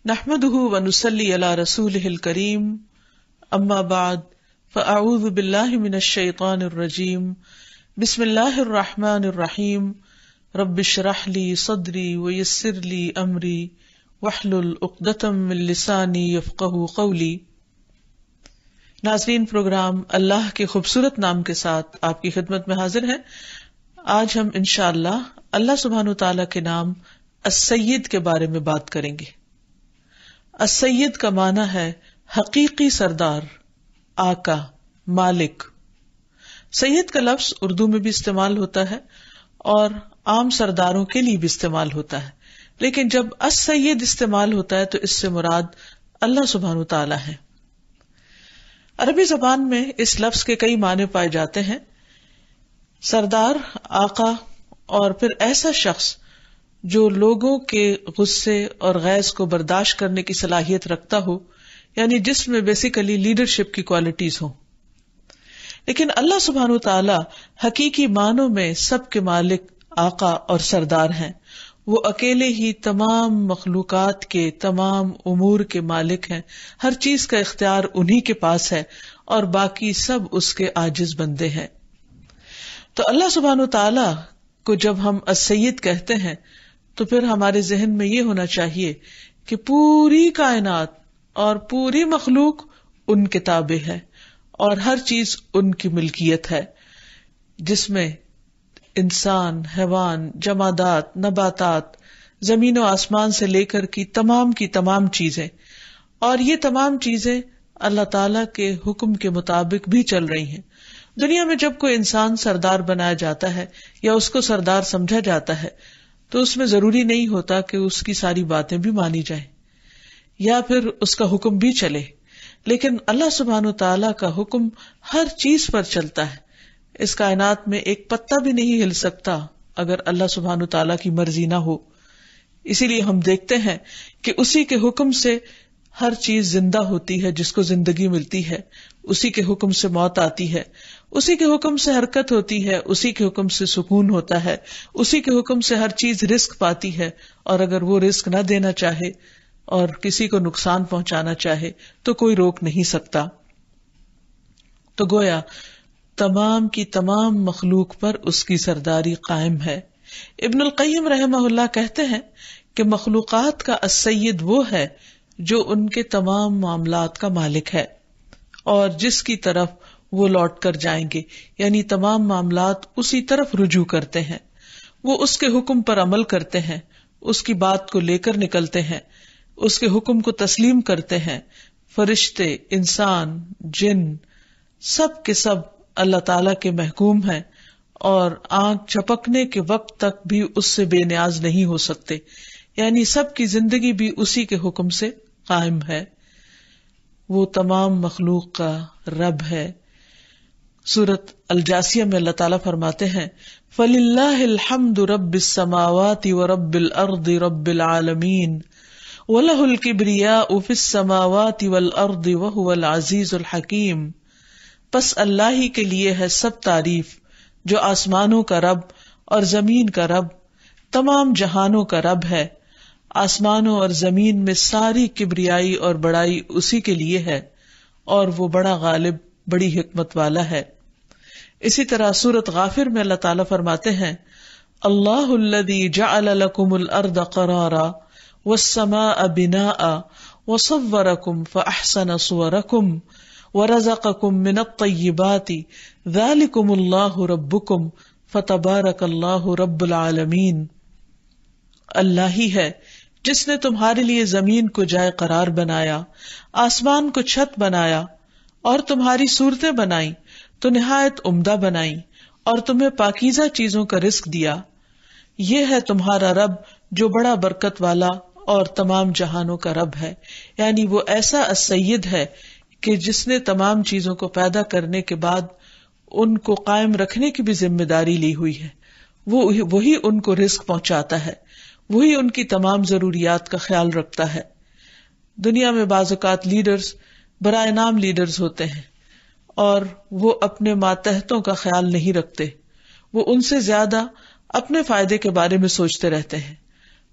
نحمده ونصلي على رسوله الكريم اما بعد فاعوذ بالله من الشيطان الرجيم بسم الله الرحمن الرحيم رب اشرح لي صدري ويسر لي امري واحلل عقدة من لساني يفقهوا قولي۔ ناظرین، پروگرام اللہ کے خوبصورت نام کے ساتھ آپ کی خدمت میں حاضر ہیں۔ آج ہم انشاءاللہ اللہ سبحانہ وتعالی کے نام السید کے بارے میں بات کریں گے۔ السید کا معنی ہے حقیقی سردار، آقا، مالک۔ سید کا لفظ اردو میں بھی استعمال ہوتا ہے اور عام سرداروں کے لیے بھی استعمال ہوتا ہے، لیکن جب السید استعمال ہوتا ہے تو اس سے مراد اللہ سبحانہ وتعالی ہے۔ عربی زبان میں اس لفظ کے کئی معنی پائے جاتے ہیں۔ سردار، آقا، اور پھر ایسا شخص جو لوگوں کے غصے اور غیظ کو برداشت کرنے کی صلاحیت رکھتا ہو، یعنی جس میں بیسیکلی لیڈرشپ کی کوالٹیز ہوں۔ لیکن اللہ سبحانہ وتعالی حقیقی معنوں میں سب کے مالک، آقا اور سردار ہیں۔ وہ اکیلے ہی تمام مخلوقات کے تمام امور کے مالک ہیں، ہر چیز کا اختیار انہی کے پاس ہے اور باقی سب اس کے عاجز بندے ہیں۔ تو اللہ سبحانہ وتعالی کو جب ہم السید کہتے ہیں تو پھر ہمارے ذہن میں یہ ہونا چاہیے کہ پوری کائنات اور پوری مخلوق ان کے تابع ہے اور ہر چیز ان کی ملکیت ہے، جس میں انسان، حیوان، جمادات، نباتات، زمین و آسمان سے لے کر کی تمام چیزیں، اور یہ تمام چیزیں اللہ تعالی کے حکم کے مطابق بھی چل رہی ہیں۔ دنیا میں جب کوئی انسان سردار بنایا جاتا ہے یا اس کو سردار سمجھا جاتا ہے تو اس میں ضروری نہیں ہوتا کہ اس کی ساری باتیں بھی مانی جائیں یا پھر اس کا حکم بھی چلے، لیکن اللہ سبحانہ وتعالی کا حکم ہر چیز پر چلتا ہے۔ اس کائنات میں ایک پتا بھی نہیں ہل سکتا اگر اللہ سبحانہ وتعالی کی مرضی نہ ہو۔ اسی لیے ہم دیکھتے ہیں کہ اسی کے حکم سے ہر چیز زندہ ہوتی ہے، جس کو زندگی ملتی ہے، اسی کے حکم سے موت آتی ہے، اسی کے حکم سے حرکت ہوتی ہے، اسی کے حکم سے سکون ہوتا ہے، اسی کے حکم سے ہر چیز رزق پاتی ہے، اور اگر وہ رزق نہ دینا چاہے اور کسی کو نقصان پہنچانا چاہے تو کوئی روک نہیں سکتا۔ تو گویا تمام کی تمام مخلوق پر اس کی سرداری قائم ہے۔ ابن القیم رحمہ اللہ کہتے ہیں کہ مخلوقات کا السید وہ ہے جو ان کے تمام معاملات کا مالک ہے اور جس کی طرف وہ لوٹ کر جائیں گے، یعنی تمام معاملات اسی طرف رجوع کرتے ہیں۔ وہ اس کے حکم پر عمل کرتے ہیں، اس کی بات کو لے کر نکلتے ہیں، اس کے حکم کو تسلیم کرتے ہیں۔ فرشتے، انسان، جن، سب کے سب اللہ تعالی کے محکوم ہیں اور آنکھ جھپکنے کے وقت تک بھی اس سے بے نیاز نہیں ہو سکتے، یعنی سب کی زندگی بھی اسی کے حکم سے قائم ہے۔ وہ تمام مخلوق کا رب ہے۔ سورۃ الجاثیہ میں اللہ تعالیٰ فرماتے ہیں فَلِلَّهِ الْحَمْدُ رَبِّ السَّمَاوَاتِ وَرَبِّ الْأَرْضِ رَبِّ الْعَالَمِينَ وَلَهُ الْكِبْرِيَاءُ فِي السَّمَاوَاتِ وَالْأَرْضِ وَهُوَ الْعَزِيزُ الْحَكِيمُ۔ پس اللہ ہی کے لیے ہے سب تعریف، جو آسمانوں کا رب اور زمین کا رب، تمام جہانوں کا رب ہے۔ آسمانوں اور زمین میں ساری کبریائی اور بڑائی اسی کے لیے ہے، اور وہ بڑا غالب، بڑی حکمت والا ہے۔ اسی طرح سورۃ غافر میں اللہ تعالیٰ فرماتے ہیں اللہ الذی جعل لکم الارض قرارا والسماء بناء وصورکم فاحسن صورکم ورزقکم من الطیبات ذالکم اللہ ربکم فتبارک اللہ رب العالمین۔ اللہ ہی ہے جس نے تمہارے لیے زمین کو جائے قرار بنایا، آسمان کو چھت بنایا، اور تمہاری صورتیں بنائیں تو نہایت عمدہ بنائیں، اور تمہیں پاکیزہ چیزوں کا رزق دیا۔ یہ ہے تمہارا رب جو بڑا برکت والا اور تمام جہانوں کا رب ہے، یعنی وہ ایسا السید ہے کہ جس نے تمام چیزوں کو پیدا کرنے کے بعد ان کو قائم رکھنے کی بھی ذمہ داری لی ہوئی ہے۔ وہی ان کو رزق پہنچاتا ہے، وہی ان کی تمام ضروریات کا خیال رکھتا ہے۔ دنیا میں بعض اوقات لیڈرز برائے نام لیڈرز ہوتے ہیں اور وہ اپنے ماتحتوں کا خیال نہیں رکھتے، وہ ان سے زیادہ اپنے فائدے کے بارے میں سوچتے رہتے ہیں۔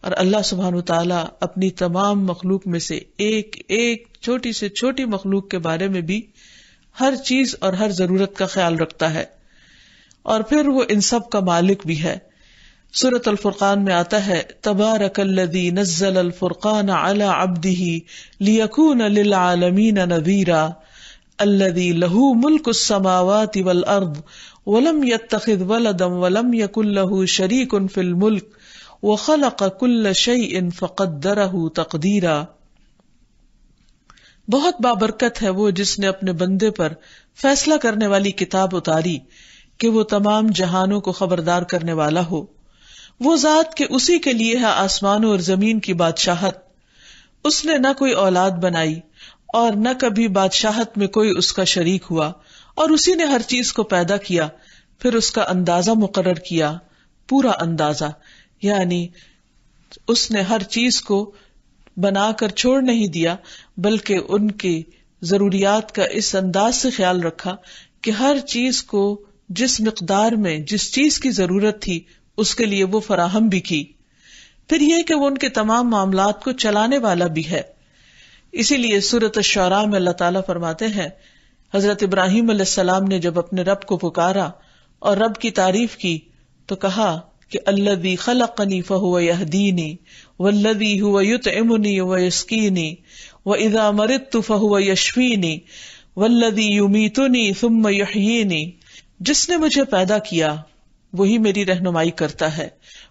اور اللہ سبحانہ تعالیٰ اپنی تمام مخلوق میں سے ایک ایک چھوٹی سے چھوٹی مخلوق کے بارے میں بھی ہر چیز اور ہر ضرورت کا خیال رکھتا ہے، اور پھر وہ ان سب کا مالک بھی ہے۔ سورۃ الفرقان میں آتا ہے تبارک الذی نزل الفرقان علی عبدہ لیکون للعالمین نذیرا الذی لہ ملک السماوات والارض ولم يتخذ ولدا ولم يكن له شریک فی الملک وخلق كل شیء فقدرہ تقدیرا۔ بہت بابرکت ہے وہ جس نے اپنے بندے پر فیصلہ کرنے والی کتاب اتاری کہ وہ تمام جہانوں کو خبردار کرنے والا ہو۔ وہ ذات کہ اسی کے لیے ہے آسمانوں اور زمین کی بادشاہت، اس نے نہ کوئی اولاد بنائی اور نہ کبھی بادشاہت میں کوئی اس کا شریک ہوا، اور اسی نے ہر چیز کو پیدا کیا، پھر اس کا اندازہ مقرر کیا، پورا اندازہ، یعنی اس نے ہر چیز کو بنا کر چھوڑ نہیں دیا بلکہ ان کی ضروریات کا اس انداز سے خیال رکھا کہ ہر چیز کو جس مقدار میں جس چیز کی ضرورت تھی اس کے لیے وہ فراہم بھی کی۔ پھر یہ کہ وہ ان کے تمام معاملات کو چلانے والا بھی ہے۔ اسی لیے سورۃ الشعراء میں اللہ تعالیٰ فرماتے ہیں حضرت ابراہیم علیہ السلام نے جب اپنے رب کو پکارا اور رب کی تعریف کی تو کہا کہ الذی خلقنی فہو یہدینی والذی هو یطعمنی ویسقینی واذا مرضت فہو یشفینی والذی یمیتنی ثم یحیینی۔ جس نے مجھے پیدا کیا وہی میری رہنمائی کرتا ہے،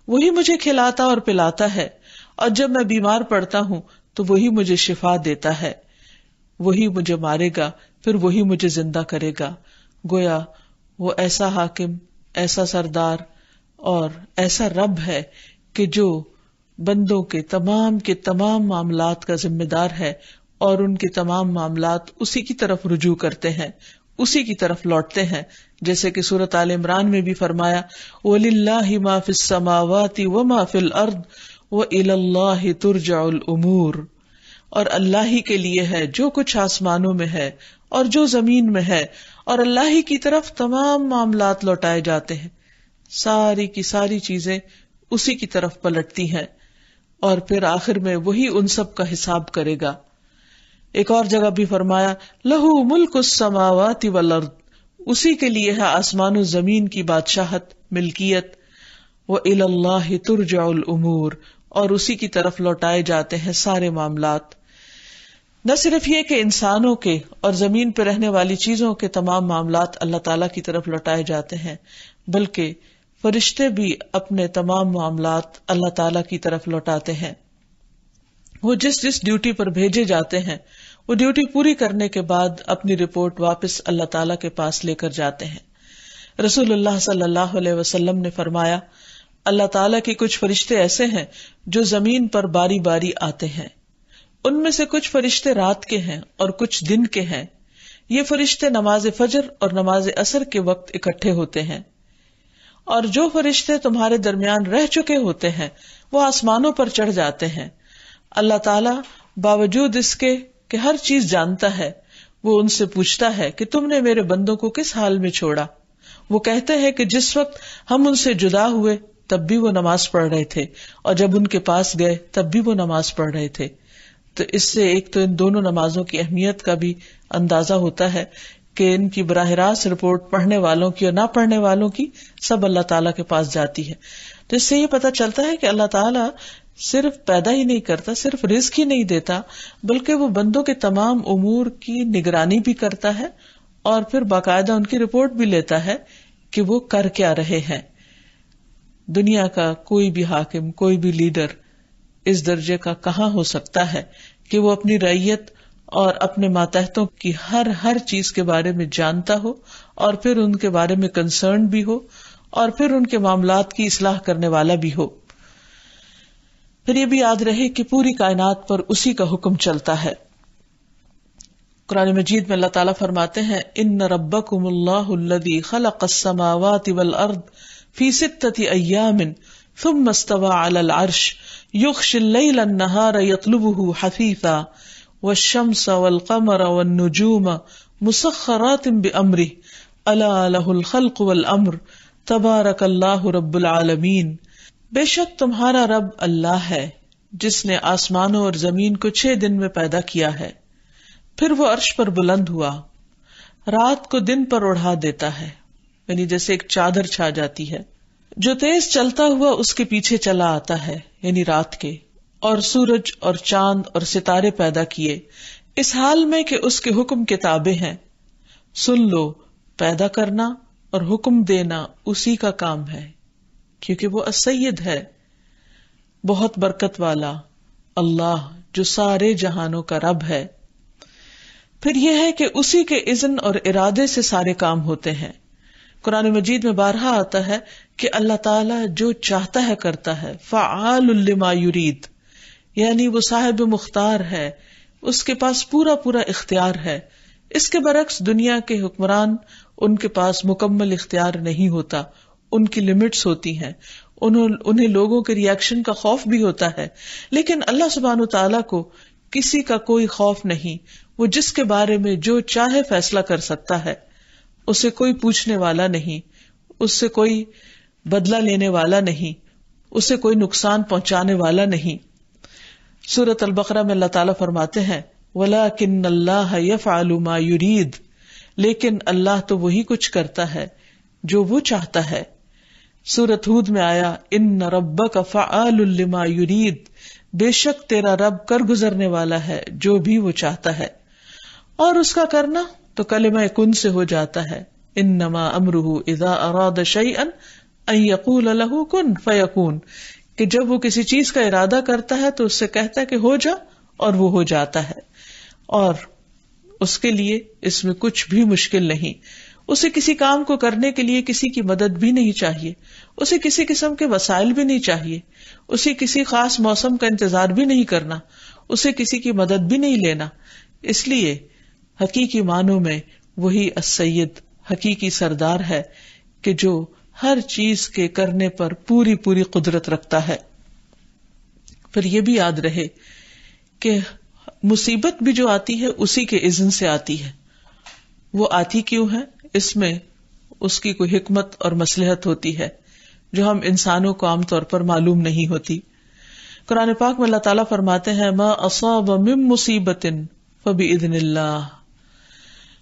وہی مجھے کھلاتا اور پلاتا ہے، اور جب میں بیمار پڑتا ہوں تو وہی مجھے شفا دیتا ہے، وہی مجھے مارے گا پھر وہی مجھے زندہ کرے گا۔ گویا وہ ایسا حاکم، ایسا سردار اور ایسا رب ہے کہ جو بندوں کے تمام معاملات کا ذمہ دار ہے، اور ان کے تمام معاملات اسی کی طرف رجوع کرتے ہیں، اسی کی طرف لوٹتے ہیں، جیسے کہ سورۃ آل عمران میں بھی فرمایا وَلِلَّهِ مَا فِي السَّمَاوَاتِ وَمَا فِي الْأَرْضِ وَإِلَى اللَّهِ تُرْجَعُ الْأُمُورُ، اور اللہ ہی کے لیے ہے جو کچھ آسمانوں میں ہے اور جو زمین میں ہے، اور اللہ ہی کی طرف تمام معاملات لوٹائے جاتے ہیں، ساری کی ساری چیزیں اسی کی طرف پلٹتی ہیں، اور پھر آخر میں وہی ان سب کا حساب کرے گا۔ ایک اور جگہ بھی فرمایا لہو ملک السماوات والارض، اسی کے لیے ہے آسمان و زمین کی بادشاہت، ملکیت، وَإِلَى اللَّهِ تُرْجَعُ الْأُمُورُ، اور اسی کی طرف لوٹائے جاتے ہیں سارے معاملات۔ نہ صرف یہ کہ انسانوں کے اور زمین پہ رہنے والی چیزوں کے تمام معاملات اللہ تعالیٰ کی طرف لوٹائے جاتے ہیں، بلکہ فرشتے بھی اپنے تمام معاملات اللہ تعالیٰ کی طرف لوٹاتے ہیں۔ وہ جس جس ڈیوٹی پر بھیجے جاتے ہیں وہ ڈیوٹی پوری کرنے کے بعد اپنی رپورٹ واپس اللہ تعالیٰ کے پاس لے کر جاتے ہیں۔ رسول اللہ صلی اللہ علیہ وسلم نے فرمایا اللہ تعالیٰ کے کچھ فرشتے ایسے ہیں جو زمین پر باری باری آتے ہیں، ان میں سے کچھ فرشتے رات کے ہیں اور کچھ دن کے ہیں۔ یہ فرشتے نماز فجر اور نماز عصر کے وقت اکٹھے ہوتے ہیں، اور جو فرشتے تمہارے درمیان رہ چکے ہوتے ہیں وہ آسمانوں پر چڑھ جاتے ہیں۔ اللہ تعالیٰ باوجود اس کے کہ ہر چیز جانتا ہے، وہ ان سے پوچھتا ہے کہ تم نے میرے بندوں کو کس حال میں چھوڑا؟ وہ کہتے ہیں کہ جس وقت ہم ان سے جدا ہوئے تب بھی وہ نماز پڑھ رہے تھے، اور جب ان کے پاس گئے تب بھی وہ نماز پڑھ رہے تھے۔ تو اس سے ایک تو ان دونوں نمازوں کی اہمیت کا بھی اندازہ ہوتا ہے کہ ان کی براہ راست رپورٹ پڑھنے والوں کی اور نہ پڑھنے والوں کی سب اللہ تعالیٰ کے پاس جاتی ہے۔ تو اس سے یہ پتہ چلتا ہے کہ اللہ تعالیٰ صرف پیدا ہی نہیں کرتا، صرف رزق ہی نہیں دیتا، بلکہ وہ بندوں کے تمام امور کی نگرانی بھی کرتا ہے، اور پھر باقاعدہ ان کی رپورٹ بھی لیتا ہے کہ وہ کر کیا رہے ہیں۔ دنیا کا کوئی بھی حاکم، کوئی بھی لیڈر اس درجے کا کہاں ہو سکتا ہے کہ وہ اپنی رعیت اور اپنے ماتحتوں کی ہر چیز کے بارے میں جانتا ہو، اور پھر ان کے بارے میں کنسرن بھی ہو، اور پھر ان کے معاملات کی اصلاح کرنے والا بھی ہو۔ پھر یہ بھی یاد رہے کہ پوری کائنات پر اسی کا حکم چلتا ہے۔ قرآن مجید میں اللہ تعالیٰ فرماتے ہیں ان ربکم اللہ الذی خلق السماوات والارض فی 6 ایام ثم استوى علی العرش یغشی اللیل النہار یطلبہ حثیثا والشمس والقمر والنجوم مسخرات بامرہ الا لہ الخلق والامر تبارک اللہ رب العالمین۔ بے شک تمہارا رب اللہ ہے جس نے آسمانوں اور زمین کو 6 دن میں پیدا کیا ہے، پھر وہ عرش پر بلند ہوا، رات کو دن پر اڑا دیتا ہے، یعنی جیسے ایک چادر چھا جاتی ہے، جو تیز چلتا ہوا اس کے پیچھے چلا آتا ہے، یعنی رات کے، اور سورج اور چاند اور ستارے پیدا کیے اس حال میں کہ اس کے حکم کے تابع ہیں۔ سن لو، پیدا کرنا اور حکم دینا اسی کا کام ہے، کیونکہ وہ السید ہے، بہت برکت والا، اللہ جو سارے جہانوں کا رب ہے۔ پھر یہ ہے کہ اسی کے اذن اور ارادے سے سارے کام ہوتے ہیں۔ قرآن مجید میں بارہا آتا ہے کہ اللہ تعالیٰ جو چاہتا ہے کرتا ہے، فعال لما یرید، یعنی وہ صاحب مختار ہے، اس کے پاس پورا پورا اختیار ہے۔ اس کے برعکس دنیا کے حکمران، ان کے پاس مکمل اختیار نہیں ہوتا، ان کی لمٹس ہوتی ہیں، انہیں لوگوں کے ریئیکشن کا خوف بھی ہوتا ہے، لیکن اللہ سبحانہ وتعالیٰ کو کسی کا کوئی خوف نہیں۔ وہ جس کے بارے میں جو چاہے فیصلہ کر سکتا ہے، اسے کوئی پوچھنے والا نہیں، اس سے کوئی بدلہ لینے والا نہیں، اسے کوئی نقصان پہنچانے والا نہیں۔ سورۃ البقرہ میں اللہ تعالیٰ فرماتے ہیں وَلَكِنَّ اللَّهَ يَفْعَلُ مَا يُرِيدُ، لیکن اللہ تو وہی کچھ کرتا ہے جو وہ چاہتا ہے۔ سورۃ ہود میں آیا إِنَّ رَبَّكَ فَعَالٌ لِمَا يُرِيدُ، بے شک تیرا رب کر گزرنے والا ہے جو بھی وہ چاہتا ہے، اور اس کا کرنا تو کلمہ کن سے ہو جاتا ہے۔ انما امرہ اذا اراد شیئا ان یقول له کن فیکون، کہ جب وہ کسی چیز کا ارادہ کرتا ہے تو اس سے کہتا ہے کہ ہو جا، اور وہ ہو جاتا ہے، اور اس کے لیے اس میں کچھ بھی مشکل نہیں۔ اسے کسی کام کو کرنے کے لیے کسی کی مدد بھی نہیں چاہیے، اسے کسی قسم کے وسائل بھی نہیں چاہیے، اسے کسی خاص موسم کا انتظار بھی نہیں کرنا، اسے کسی کی مدد بھی نہیں لینا۔ اس لیے حقیقی معنوں میں وہی السید، حقیقی سردار ہے کہ جو ہر چیز کے کرنے پر پوری پوری قدرت رکھتا ہے۔ پھر یہ بھی یاد رہے کہ مصیبت بھی جو آتی ہے اسی کے اذن سے آتی ہے۔ وہ آتی کیوں ہے؟ اس میں اس کی کوئی حکمت اور مصلحت ہوتی ہے جو ہم انسانوں کو عام طور پر معلوم نہیں ہوتی۔ قرآن پاک میں اللہ تعالیٰ فرماتے ہیں ما اصاب من مصیبت فبإذن اللہ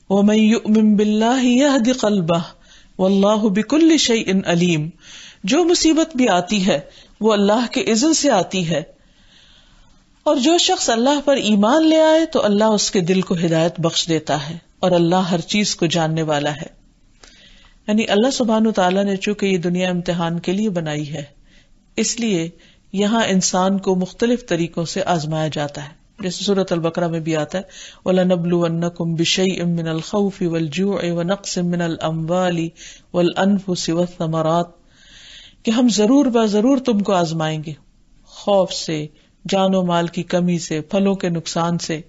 ومن یؤمن باللہ یہد قلبہ واللہ بکل شیء علیم، جو مصیبت بھی آتی ہے وہ اللہ کے اذن سے آتی ہے، اور جو شخص اللہ پر ایمان لے آئے تو اللہ اس کے دل کو ہدایت بخش دیتا ہے، اور اللہ ہر چیز کو جاننے والا ہے۔ یعنی اللہ سبحانہ تعالیٰ نے چونکہ یہ دنیا امتحان کے لیے بنائی ہے، اس لیے یہاں انسان کو مختلف طریقوں سے آزمایا جاتا ہے، جیسے سورۃ البقرہ میں بھی آتا ہے وَلَنَبْلُوَنَّكُمْ بِشَيْءٍ مِّنَ الْخَوْفِ وَالْجُوعِ وَنَقْصٍ مِّنَ الْأَمْوَالِ وَالْأَنفُسِ وَالثَّمَرَاتِ، کہ ہم ضرور تم کو آزمائیں گے، خوف سے، جان و مال کی کمی سے، پھلوں کے نقصان سے۔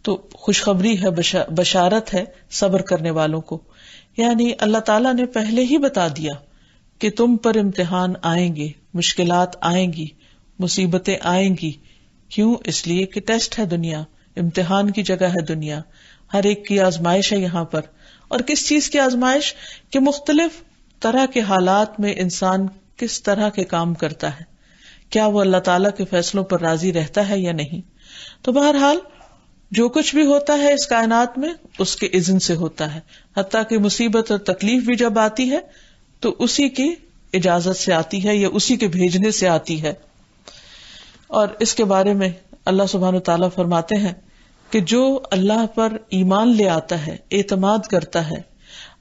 تو خوشخبری ہے، بشارت ہے صبر کرنے والوں کو، یعنی اللہ تعالیٰ نے پہلے ہی بتا دیا کہ تم پر امتحان آئیں گے، مشکلات آئیں گی، مصیبتیں آئیں گی۔ کیوں؟ اس لیے کہ ٹیسٹ ہے دنیا، امتحان کی جگہ ہے دنیا، ہر ایک کی آزمائش ہے یہاں پر۔ اور کس چیز کی آزمائش؟ کہ مختلف طرح کے حالات میں انسان کس طرح کے کام کرتا ہے، کیا وہ اللہ تعالیٰ کے فیصلوں پر راضی رہتا ہے یا نہیں۔ تو بہرحال جو کچھ بھی ہوتا ہے اس کائنات میں اس کے اذن سے ہوتا ہے، حتیٰ کہ مصیبت اور تکلیف بھی جب آتی ہے تو اسی کی اجازت سے آتی ہے یا اسی کے بھیجنے سے آتی ہے۔ اور اس کے بارے میں اللہ سبحانہ تعالیٰ فرماتے ہیں کہ جو اللہ پر ایمان لے آتا ہے، اعتماد کرتا ہے،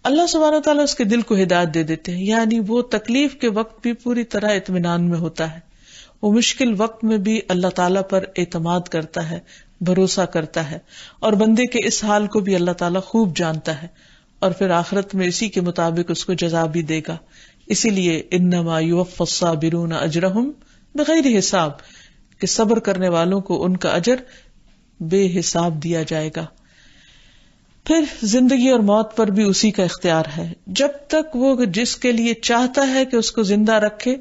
اللہ سبحانہ تعالیٰ اس کے دل کو ہدایت دے دیتے ہیں، یعنی وہ تکلیف کے وقت بھی پوری طرح اطمینان میں ہوتا ہے، وہ مشکل وقت میں بھی اللہ تعالیٰ پر اعتماد کرتا ہے، بھروسہ کرتا ہے، اور بندے کے اس حال کو بھی اللہ تعالیٰ خوب جانتا ہے، اور پھر آخرت میں اسی کے مطابق اس کو جزا بھی دے گا۔ اسی لیے انما یوفی الصابرون اجرہم بغیر حساب، کہ صبر کرنے والوں کو ان کا اجر بے حساب دیا جائے گا۔ پھر زندگی اور موت پر بھی اسی کا اختیار ہے، جب تک وہ جس کے لیے چاہتا ہے کہ اس کو زندہ رکھے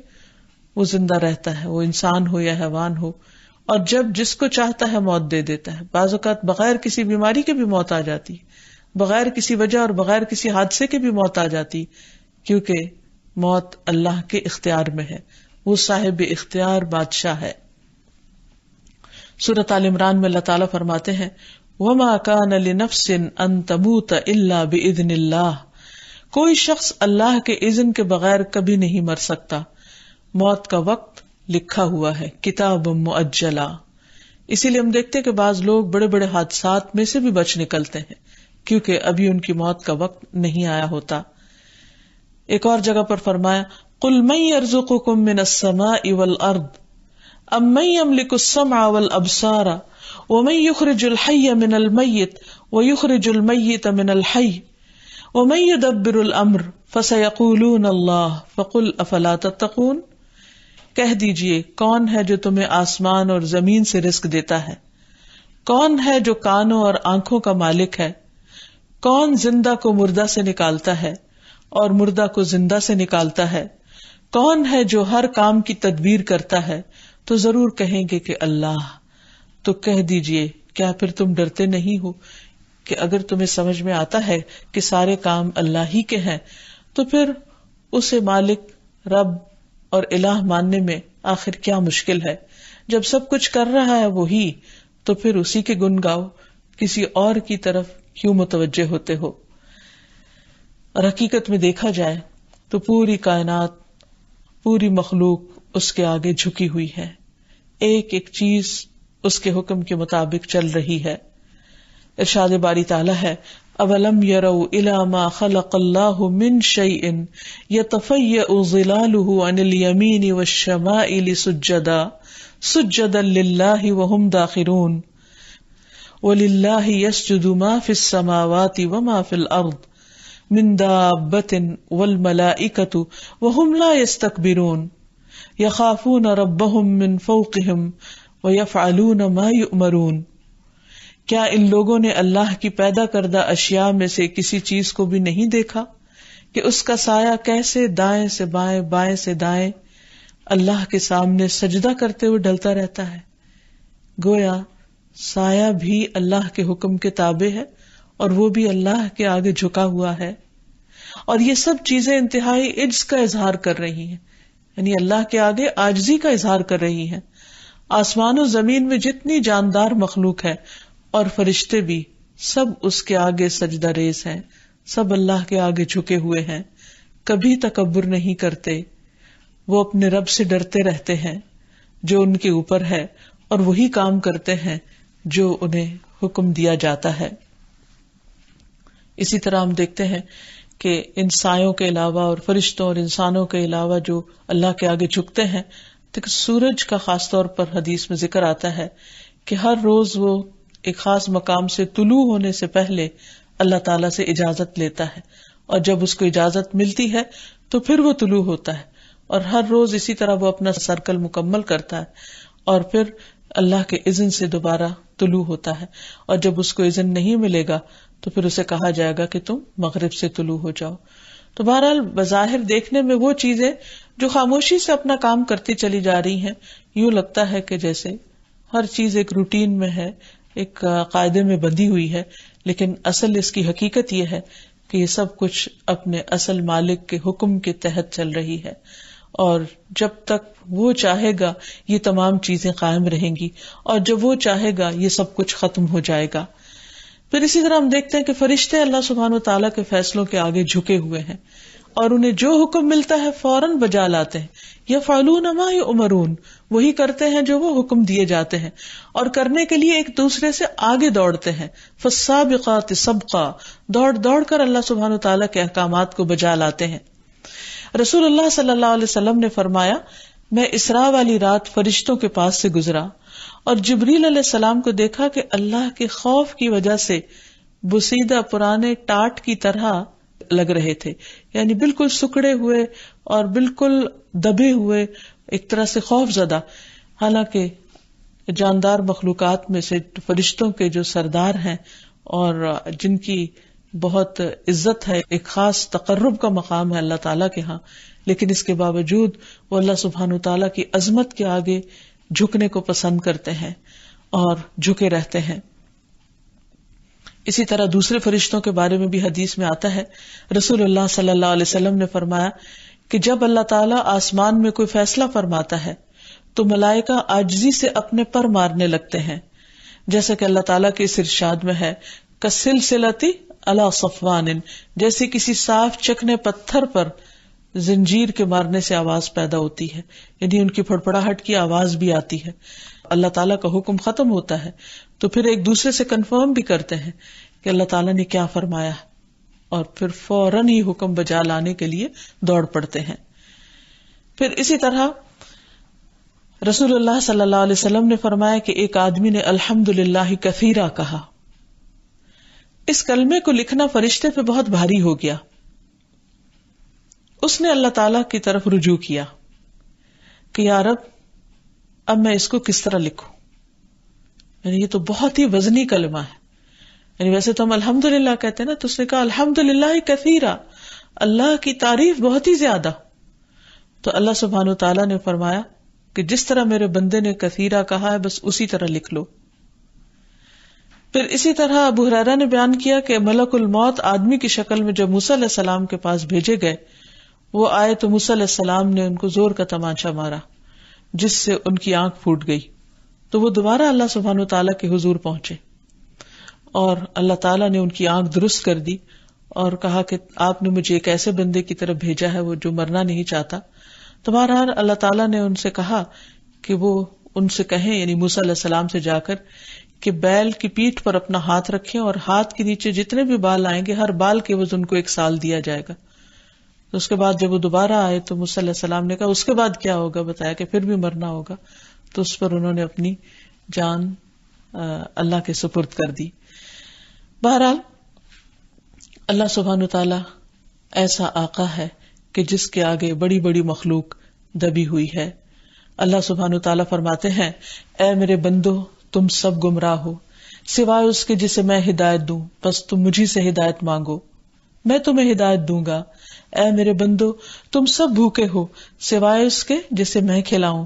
وہ زندہ رہتا ہے، وہ انسان ہو یا حیوان ہو، اور جب جس کو چاہتا ہے موت دے دیتا ہے۔ بعض اوقات بغیر کسی بیماری کے بھی موت آ جاتی، بغیر کسی وجہ اور بغیر کسی حادثے کے بھی موت آ جاتی، کیونکہ موت اللہ کے اختیار میں ہے، وہ صاحب اختیار بادشاہ ہے۔ سورۃ آل عمران میں اللہ تعالیٰ فرماتے ہیں وَمَا كَانَ لِنَفْسٍ أَن تَمُوتَ إِلَّا بِإِذْنِ اللَّهِ، کوئی شخص اللہ کے اذن کے بغیر کبھی نہیں مر سکتا، موت کا وقت لکھا ہوا ہے، کتاب مؤجلہ۔ اسی لیے ہم دیکھتے ہیں کہ بعض لوگ بڑے بڑے حادثات میں سے بھی بچ نکلتے ہیں کیونکہ ابھی ان کی موت کا وقت نہیں آیا ہوتا۔ ایک اور جگہ پر فرمایا قُلْ مَن يَرْزُقُكُم مِّنَ السَّمَاءِ وَالْأَرْضِ أَمَّن يَمْلِكُ السَّمْعَ وَالْأَبْصَارَ وَمَن يُخْرِجُ الْحَيَّ مِنَ الْمَيِّتِ وَيُخْرِجُ الْمَيِّتَ مِنَ الْحَيِّ وَمَن يُدَبِّرُ الْأَمْرَ فَسَيَقُولُونَ اللَّهُ فَقُلْ أَفَلَا تَتَّقُونَ، کہہ دیجئے کون ہے جو تمہیں آسمان اور زمین سے رزق دیتا ہے، کون ہے جو کانوں اور آنکھوں کا مالک ہے، کون زندہ کو مردہ سے نکالتا ہے اور مردہ کو زندہ سے نکالتا ہے، کون ہے جو ہر کام کی تدبیر کرتا ہے، تو ضرور کہیں گے کہ اللہ۔ تو کہہ دیجئے کیا پھر تم ڈرتے نہیں ہو کہ اگر تمہیں سمجھ میں آتا ہے کہ سارے کام اللہ ہی کے ہیں تو پھر اسے مالک، رب اور الہ ماننے میں آخر کیا مشکل ہے؟ جب سب کچھ کر رہا ہے وہی، تو پھر اسی کے گن گاؤ، کسی اور کی طرف کیوں متوجہ ہوتے ہو؟ اور حقیقت میں دیکھا جائے تو پوری کائنات، پوری مخلوق اس کے آگے جھکی ہوئی ہے، ایک ایک چیز اس کے حکم کے مطابق چل رہی ہے۔ ارشاد باری تعالیٰ ہے اولم یروا الی ما خلق اللہ من شیء یتفیأ ظلالہ عن الیمین والشمائل سجدا للہ وہم داخرون وللہ یسجد ما فی السماوات وما فی الارض من دابۃ والملائکۃ وہم لا یستکبرون یخافون ربہم من فوقہم ویفعلون ما یؤمرون۔ کیا ان لوگوں نے اللہ کی پیدا کردہ اشیاء میں سے کسی چیز کو بھی نہیں دیکھا کہ اس کا سایہ کیسے دائیں سے بائیں، بائیں سے دائیں اللہ کے سامنے سجدہ کرتے ہوئے ڈلتا رہتا ہے؟ گویا سایہ بھی اللہ کے حکم کے تابع ہے اور وہ بھی اللہ کے آگے جھکا ہوا ہے، اور یہ سب چیزیں انتہائی عجز کا اظہار کر رہی ہیں، یعنی اللہ کے آگے عاجزی کا اظہار کر رہی ہیں۔ آسمان و زمین میں جتنی جاندار مخلوق ہے اور فرشتے بھی سب اس کے آگے سجدہ ریز ہیں، سب اللہ کے آگے جھکے ہوئے ہیں، کبھی تکبر نہیں کرتے، وہ اپنے رب سے ڈرتے رہتے ہیں جو ان کے اوپر ہے، اور وہی کام کرتے ہیں جو انہیں حکم دیا جاتا ہے۔ اسی طرح ہم دیکھتے ہیں کہ ان سایوں کے علاوہ اور فرشتوں اور انسانوں کے علاوہ جو اللہ کے آگے جھکتے ہیں، تو سورج کا خاص طور پر حدیث میں ذکر آتا ہے کہ ہر روز وہ ایک خاص مقام سے طلوع ہونے سے پہلے اللہ تعالیٰ سے اجازت لیتا ہے، اور جب اس کو اجازت ملتی ہے تو پھر وہ طلوع ہوتا ہے، اور ہر روز اسی طرح وہ اپنا سرکل مکمل کرتا ہے اور پھر اللہ کے اذن سے دوبارہ طلوع ہوتا ہے، اور جب اس کو اذن نہیں ملے گا تو پھر اسے کہا جائے گا کہ تم مغرب سے طلوع ہو جاؤ۔ تو بہرحال بظاہر دیکھنے میں وہ چیزیں جو خاموشی سے اپنا کام کرتی چلی جا رہی ہیں، یوں لگتا ہے کہ جیسے ہر چیز ایک روٹین میں ہے، ایک قاعدے میں بندھی ہوئی ہے، لیکن اصل اس کی حقیقت یہ ہے کہ یہ سب کچھ اپنے اصل مالک کے حکم کے تحت چل رہی ہے، اور جب تک وہ چاہے گا یہ تمام چیزیں قائم رہیں گی، اور جب وہ چاہے گا یہ سب کچھ ختم ہو جائے گا۔ پھر اسی طرح ہم دیکھتے ہیں کہ فرشتے اللہ سبحانہ و تعالیٰ کے فیصلوں کے آگے جھکے ہوئے ہیں، اور انہیں جو حکم ملتا ہے فوراً بجا لاتے ہیں۔ یفعلون ما یؤمرون، وہی کرتے ہیں جو وہ حکم دیے جاتے ہیں، اور کرنے کے لیے ایک دوسرے سے آگے دوڑتے ہیں۔ فالسابقات سبقا، دوڑ دوڑ کر اللہ سبحانہ و تعالیٰ کے احکامات کو بجا لاتے ہیں۔ رسول اللہ صلی اللہ علیہ وسلم نے فرمایا، میں اسراء والی رات فرشتوں کے پاس سے گزرا اور جبریل علیہ السلام کو دیکھا کہ اللہ کے خوف کی وجہ سے بسیدہ پرانے ٹاٹ کی طرح لگ رہے تھے، یعنی بالکل سکڑے ہوئے اور بالکل دبے ہوئے، ایک طرح سے خوف زدہ۔ حالانکہ جاندار مخلوقات میں سے فرشتوں کے جو سردار ہیں اور جن کی بہت عزت ہے، ایک خاص تقرب کا مقام ہے اللہ تعالیٰ کے ہاں، لیکن اس کے باوجود وہ اللہ سبحانہ و تعالیٰ کی عظمت کے آگے جھکنے کو پسند کرتے ہیں اور جھکے رہتے ہیں۔ اسی طرح دوسرے فرشتوں کے بارے میں بھی حدیث میں آتا ہے، رسول اللہ صلی اللہ علیہ وسلم نے فرمایا کہ جب اللہ تعالیٰ آسمان میں کوئی فیصلہ فرماتا ہے تو ملائکہ عاجزی سے اپنے پر مارنے لگتے ہیں، جیسا کہ اللہ تعالیٰ کے اس ارشاد میں ہے کسلسلتی علی صفوان، جیسے کسی صاف چکنے پتھر پر زنجیر کے مارنے سے آواز پیدا ہوتی ہے، یعنی ان کی پھڑپڑاہٹ کی آواز بھی آتی ہے. اللہ تعالیٰ کا حکم ختم ہوتا ہے تو پھر ایک دوسرے سے کنفرم بھی کرتے ہیں کہ اللہ تعالیٰ نے کیا فرمایا، اور پھر فوراً ہی حکم بجا لانے کے لیے دوڑ پڑتے ہیں. پھر اسی طرح رسول اللہ صلی اللہ علیہ وسلم نے فرمایا کہ ایک آدمی نے الحمدللہ کثیرا کہا. اس کلمے کو لکھنا فرشتے پہ بہت بھاری ہو گیا. اس نے اللہ تعالی کی طرف رجوع کیا کہ یا رب اب میں اس کو کس طرح لکھوں، یعنی یہ تو بہت ہی وزنی کلمہ ہے. یعنی ویسے تو ہم الحمدللہ کہتے ہیں نا، تو اس نے کہا الحمدللہ کثیرا، اللہ کی تعریف بہت ہی زیادہ. تو اللہ سبحانہ وتعالیٰ نے فرمایا کہ جس طرح میرے بندے نے کثیرا کہا ہے بس اسی طرح لکھ لو. پھر اسی طرح ابو ہریرہ نے بیان کیا کہ ملک الموت آدمی کی شکل میں جب موسیٰ علیہ السلام کے پاس بھیجے گئے، وہ آئے تو موسیٰ علیہ السلام نے ان کو زور کا تمانچہ مارا جس سے ان کی آنکھ پھوٹ گئی. تو وہ دوبارہ اللہ سبحانہ وتعالیٰ کے حضور پہنچے اور اللہ تعالیٰ نے ان کی آنکھ درست کر دی اور کہا کہ آپ نے مجھے ایک ایسے بندے کی طرف بھیجا ہے وہ جو مرنا نہیں چاہتا. تو بہرحال اللہ تعالیٰ نے ان سے کہا کہ وہ ان سے کہیں، یعنی موسیٰ علیہ السلام سے جا کر، کہ بیل کی پیٹھ پر اپنا ہاتھ رکھیں اور ہاتھ کے نیچے جتنے بھی بال آئیں گے ہر بال کے وزن کو 1 سال دیا جائے گا. تو اس کے بعد جب وہ دوبارہ آئے تو موسیٰ علیہ السلام نے کہا اس کے بعد کیا ہوگا، بتایا کہ پھر بھی مرنا ہوگا. تو اس پر انہوں نے اپنی جان اللہ کے سپرد کر دی. بہرحال اللہ سبحانہ وتعالی ایسا آقا ہے کہ جس کے آگے بڑی بڑی مخلوق دبی ہوئی ہے. اللہ سبحانہ وتعالی فرماتے ہیں اے میرے بندو تم سب گمراہ ہو سوائے اس کے جسے میں ہدایت دوں، بس تم مجھی سے ہدایت مانگو میں تمہیں ہدایت دوں گا. اے میرے بندو تم سب بھوکے ہو سوائے اس کے جسے میں کھلاؤں،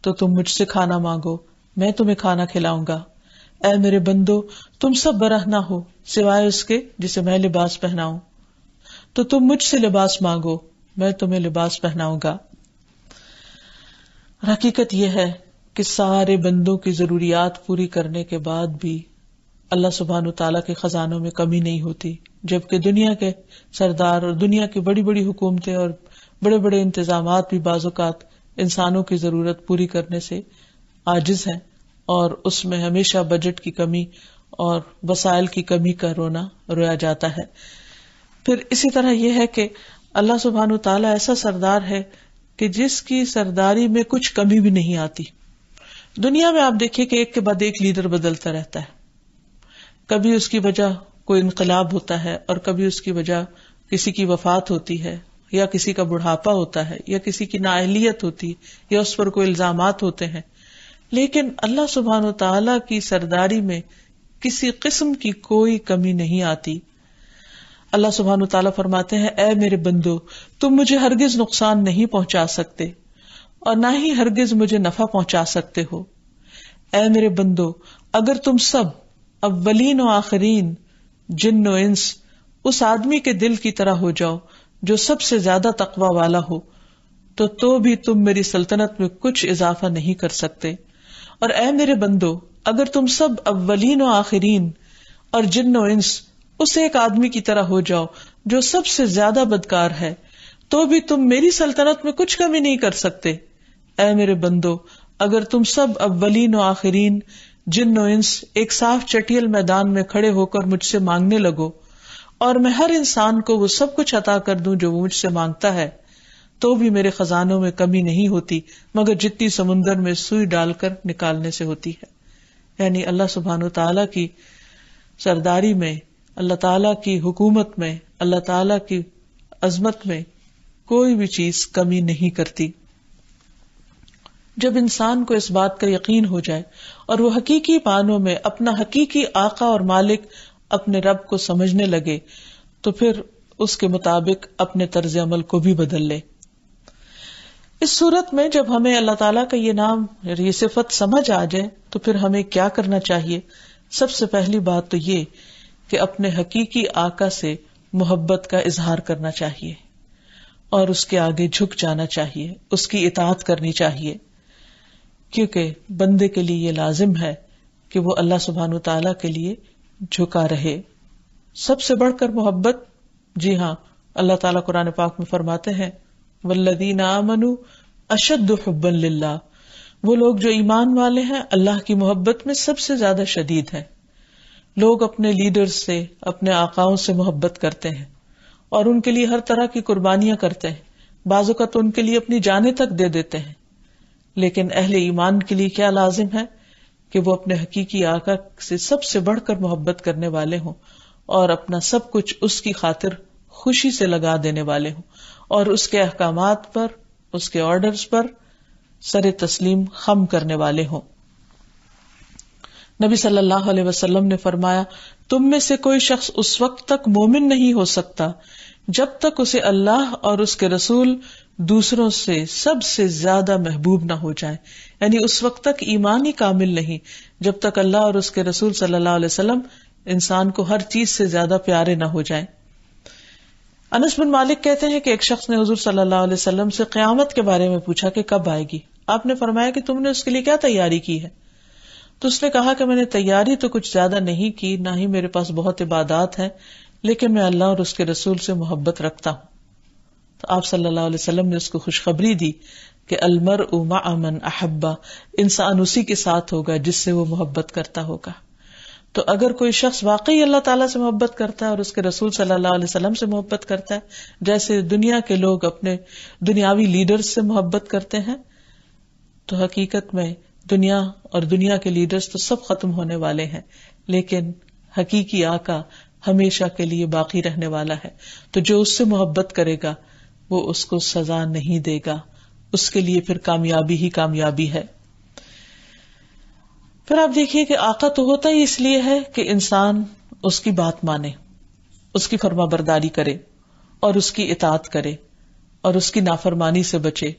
تو تم مجھ سے کھانا مانگو میں تمہیں کھانا کھلاؤں گا. اے میرے بندو تم سب برہنہ ہو سوائے اس کے جسے میں لباس پہناؤں، تو تم مجھ سے لباس مانگو میں تمہیں لباس پہناؤں گا. حقیقت یہ ہے کہ سارے بندوں کی ضروریات پوری کرنے کے بعد بھی اللہ سبحانہ وتعالیٰ کے خزانوں میں کمی نہیں ہوتی، جبکہ دنیا کے سردار اور دنیا کی بڑی بڑی حکومتیں اور بڑے بڑے انتظامات بھی بعض اوقات انسانوں کی ضرورت پوری کرنے سے عاجز ہیں، اور اس میں ہمیشہ بجٹ کی کمی اور وسائل کی کمی کا رویا جاتا ہے. پھر اسی طرح یہ ہے کہ اللہ سبحانہ وتعالیٰ ایسا سردار ہے کہ جس کی سرداری میں کچھ کمی بھی نہیں آتی. دنیا میں آپ دیکھیے کہ ایک کے بعد ایک لیڈر بدلتا رہتا ہے، کبھی اس کی وجہ کوئی انقلاب ہوتا ہے اور کبھی اس کی وجہ کسی کی وفات ہوتی ہے یا کسی کا بڑھاپا ہوتا ہے یا کسی کی نااہلیت ہوتی ہے یا اس پر کوئی الزامات ہوتے ہیں. لیکن اللہ سبحانہ وتعالیٰ کی سرداری میں کسی قسم کی کوئی کمی نہیں آتی. اللہ سبحانہ وتعالیٰ فرماتے ہیں اے میرے بندو تم مجھے ہرگز نقصان نہیں پہنچا سکتے اور نہ ہی ہرگز مجھے نفع پہنچا سکتے ہو. اے میرے بندو اگر تم سب اولین و آخرین جن و انس اس آدمی کے دل کی طرح ہو جاؤ جو سب سے زیادہ تقوی والا ہو تو بھی تم میری سلطنت میں کچھ اضافہ نہیں کر سکتے. اور اے میرے بندو اگر تم سب اولین و آخرین اور جن و انس اس ایک آدمی کی طرح ہو جاؤ جو سب سے زیادہ بدکار ہے تو بھی تم میری سلطنت میں کچھ کمی نہیں کر سکتے. اے میرے بندو اگر تم سب اولین و آخرین جن و انس ایک صاف چٹیل میدان میں کھڑے ہو کر مجھ سے مانگنے لگو اور میں ہر انسان کو وہ سب کچھ عطا کر دوں جو وہ مجھ سے مانگتا ہے تو بھی میرے خزانوں میں کمی نہیں ہوتی مگر جتنی سمندر میں سوئی ڈال کر نکالنے سے ہوتی ہے. یعنی اللہ سبحانہ تعالیٰ کی سرداری میں، اللہ تعالیٰ کی حکومت میں، اللہ تعالیٰ کی عظمت میں کوئی بھی چیز کمی نہیں کرتی. جب انسان کو اس بات کا یقین ہو جائے اور وہ حقیقی معنوں میں اپنا حقیقی آقا اور مالک اپنے رب کو سمجھنے لگے تو پھر اس کے مطابق اپنے طرز عمل کو بھی بدل لے. اس صورت میں جب ہمیں اللہ تعالیٰ کا یہ نام، یہ صفت سمجھ آ جائے تو پھر ہمیں کیا کرنا چاہیے؟ سب سے پہلی بات تو یہ کہ اپنے حقیقی آقا سے محبت کا اظہار کرنا چاہیے اور اس کے آگے جھک جانا چاہیے، اس کی اطاعت کرنی چاہیے، کیونکہ بندے کے لیے یہ لازم ہے کہ وہ اللہ سبحانہ تعالیٰ کے لیے جھکا رہے۔ سب سے بڑھ کر محبت، جی ہاں، اللہ تعالیٰ قرآن پاک میں فرماتے ہیں والذین آمنوا اشد حبا للہ، وہ لوگ جو ایمان والے ہیں اللہ کی محبت میں سب سے زیادہ شدید ہیں۔ لوگ اپنے لیڈر سے، اپنے آقاؤں سے محبت کرتے ہیں اور ان کے لیے ہر طرح کی قربانیاں کرتے ہیں، بعض اوقات ان کے لیے اپنی جانیں تک دے دیتے ہیں، لیکن اہل ایمان کے لیے کیا لازم ہے کہ وہ اپنے حقیقی آقا سے سب سے بڑھ کر محبت کرنے والے ہوں اور اپنا سب کچھ اس کی خاطر خوشی سے لگا دینے والے ہوں اور اس کے احکامات پر، اس کے آرڈرز پر سر تسلیم خم کرنے والے ہوں۔ نبی صلی اللہ علیہ وسلم نے فرمایا، تم میں سے کوئی شخص اس وقت تک مومن نہیں ہو سکتا جب تک اسے اللہ اور اس کے رسول دوسروں سے سب سے زیادہ محبوب نہ ہو جائے، یعنی اس وقت تک ایمان ہی کامل نہیں جب تک اللہ اور اس کے رسول صلی اللہ علیہ وسلم انسان کو ہر چیز سے زیادہ پیارے نہ ہو جائیں۔ انس بن مالک کہتے ہیں کہ ایک شخص نے حضور صلی اللہ علیہ وسلم سے قیامت کے بارے میں پوچھا کہ کب آئے گی؟ آپ نے فرمایا کہ تم نے اس کے لیے کیا تیاری کی ہے؟ تو اس نے کہا کہ میں نے تیاری تو کچھ زیادہ نہیں کی، نہ ہی میرے پاس بہت عبادات ہیں، لیکن میں اللہ اور اس کے رسول سے محبت رکھتا ہوں۔ تو آپ صلی اللہ علیہ وسلم نے اس کو خوشخبری دی کہ المرء مع من احب، انسان اسی کے ساتھ ہوگا جس سے وہ محبت کرتا ہوگا۔ تو اگر کوئی شخص واقعی اللہ تعالیٰ سے محبت کرتا ہے اور اس کے رسول صلی اللہ علیہ وسلم سے محبت کرتا ہے جیسے دنیا کے لوگ اپنے دنیاوی لیڈرز سے محبت کرتے ہیں، تو حقیقت میں دنیا اور دنیا کے لیڈرز تو سب ختم ہونے والے ہیں، لیکن حقیقی آقا ہمیشہ کے لیے باقی رہنے والا ہے۔ تو جو اس سے محبت کرے گا وہ اس کو سزا نہیں دے گا، اس کے لیے پھر کامیابی ہی کامیابی ہے۔ پھر آپ دیکھیے کہ آقا تو ہوتا ہی اس لیے ہے کہ انسان اس کی بات مانے، اس کی فرما برداری کرے اور اس کی اطاعت کرے اور اس کی نافرمانی سے بچے،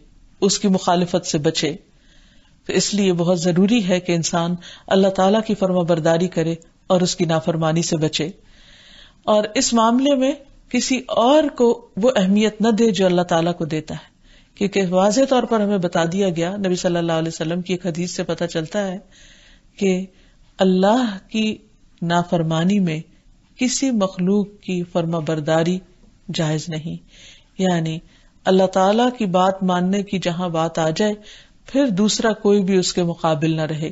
اس کی مخالفت سے بچے۔ تو اس لیے بہت ضروری ہے کہ انسان اللہ تعالیٰ کی فرما برداری کرے اور اس کی نافرمانی سے بچے، اور اس معاملے میں کسی اور کو وہ اہمیت نہ دے جو اللہ تعالیٰ کو دیتا ہے، کیونکہ واضح طور پر ہمیں بتا دیا گیا، نبی صلی اللہ علیہ وسلم کی ایک حدیث سے پتہ چلتا ہے کہ اللہ کی نافرمانی میں کسی مخلوق کی فرما برداری جائز نہیں، یعنی اللہ تعالیٰ کی بات ماننے کی جہاں بات آ جائے پھر دوسرا کوئی بھی اس کے مقابل نہ رہے۔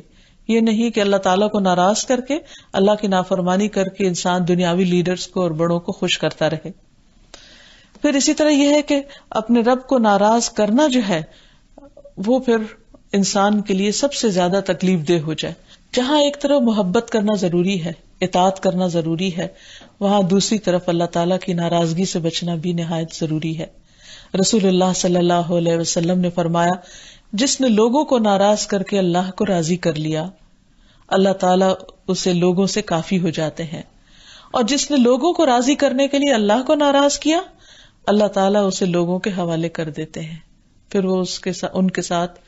یہ نہیں کہ اللہ تعالیٰ کو ناراض کر کے، اللہ کی نافرمانی کر کے انسان دنیاوی لیڈرز کو اور بڑوں کو خوش کرتا رہے۔ پھر اسی طرح یہ ہے کہ اپنے رب کو ناراض کرنا جو ہے وہ پھر انسان کے لیے سب سے زیادہ تکلیف دہ ہو جائے۔ جہاں ایک طرف محبت کرنا ضروری ہے، اطاعت کرنا ضروری ہے، وہاں دوسری طرف اللہ تعالیٰ کی ناراضگی سے بچنا بھی نہایت ضروری ہے۔ رسول اللہ صلی اللہ علیہ وسلم نے فرمایا، جس نے لوگوں کو ناراض کر کے اللہ کو راضی کر لیا، اللہ تعالیٰ اسے لوگوں سے کافی ہو جاتے ہیں، اور جس نے لوگوں کو راضی کرنے کے لیے اللہ کو ناراض کیا، اللہ تعالیٰ اسے لوگوں کے حوالے کر دیتے ہیں، پھر وہ ان کے ساتھ،